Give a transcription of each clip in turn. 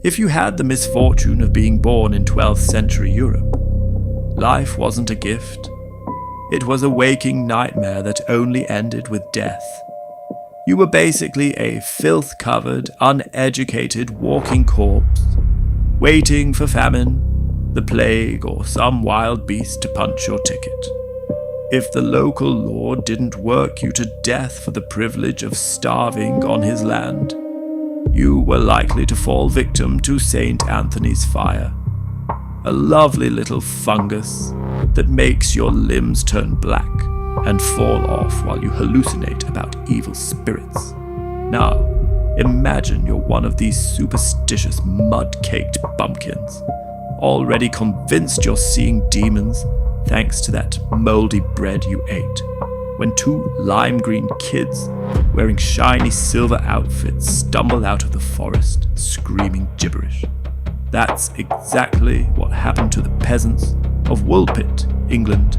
If you had the misfortune of being born in 12th century Europe, life wasn't a gift. It was a waking nightmare that only ended with death. You were basically a filth-covered, uneducated walking corpse, waiting for famine, the plague, or some wild beast to punch your ticket. If the local lord didn't work you to death for the privilege of starving on his land, you were likely to fall victim to St. Anthony's fire, a lovely little fungus that makes your limbs turn black and fall off while you hallucinate about evil spirits. Now, imagine you're one of these superstitious mud-caked bumpkins, already convinced you're seeing demons thanks to that moldy bread you ate, when two lime green kids wearing shiny silver outfits stumble out of the forest screaming gibberish. That's exactly what happened to the peasants of Woolpit, England,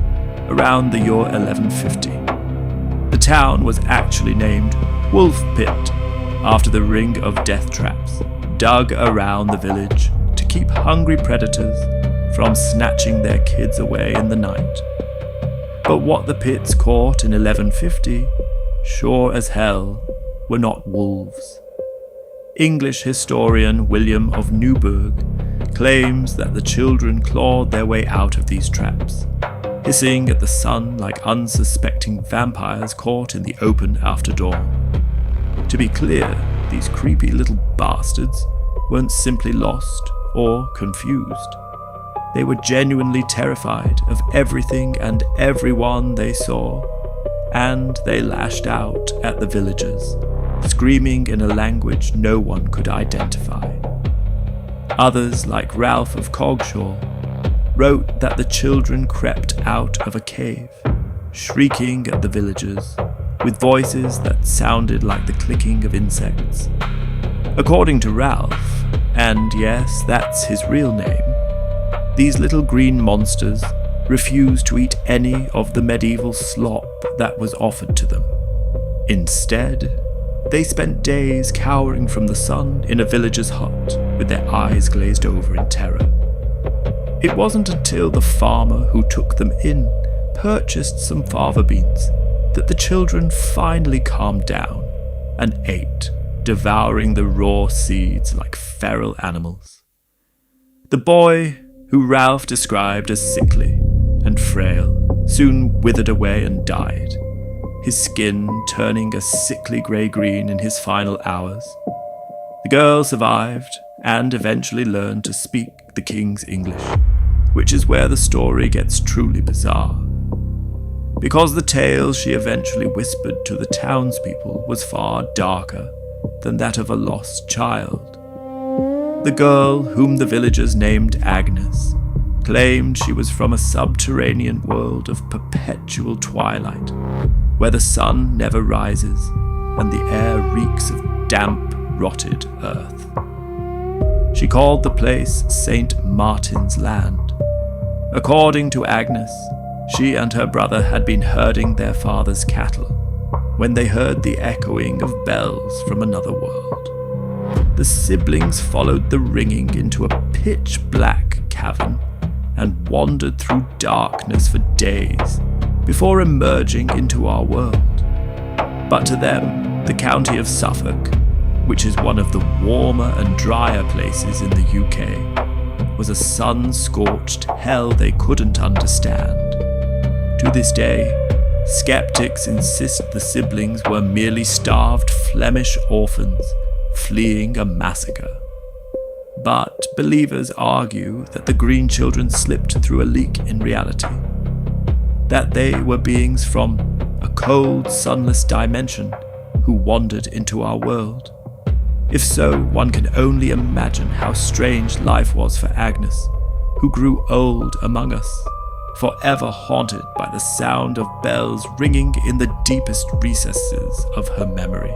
around the year 1150. The town was actually named Wolfpit, after the ring of death traps dug around the village to keep hungry predators from snatching their kids away in the night. But what the pits caught in 1150, sure as hell, were not wolves. English historian William of Newburgh claims that the children clawed their way out of these traps, hissing at the sun like unsuspecting vampires caught in the open after dawn. To be clear, these creepy little bastards weren't simply lost or confused. They were genuinely terrified of everything and everyone they saw, and they lashed out at the villagers, screaming in a language no one could identify. Others, like Ralph of Coggeshall, wrote that the children crept out of a cave, shrieking at the villagers, with voices that sounded like the clicking of insects. According to Ralph, and yes, that's his real name, these little green monsters refused to eat any of the medieval slop that was offered to them. Instead, they spent days cowering from the sun in a villager's hut with their eyes glazed over in terror. It wasn't until the farmer who took them in purchased some fava beans that the children finally calmed down and ate, devouring the raw seeds like feral animals. The boy, who Ralph described as sickly and frail, soon withered away and died, his skin turning a sickly grey-green in his final hours. The girl survived and eventually learned to speak the king's English, which is where the story gets truly bizarre. Because the tale she eventually whispered to the townspeople was far darker than that of a lost child. The girl, whom the villagers named Agnes, claimed she was from a subterranean world of perpetual twilight, where the sun never rises and the air reeks of damp, rotted earth. She called the place St. Martin's Land. According to Agnes, she and her brother had been herding their father's cattle when they heard the echoing of bells from another world. The siblings followed the ringing into a pitch-black cavern and wandered through darkness for days before emerging into our world. But to them, the county of Suffolk, which is one of the warmer and drier places in the UK, was a sun-scorched hell they couldn't understand. To this day, skeptics insist the siblings were merely starved Flemish orphans fleeing a massacre. But believers argue that the green children slipped through a leak in reality, that they were beings from a cold, sunless dimension who wandered into our world. If so, one can only imagine how strange life was for Agnes, who grew old among us, forever haunted by the sound of bells ringing in the deepest recesses of her memory.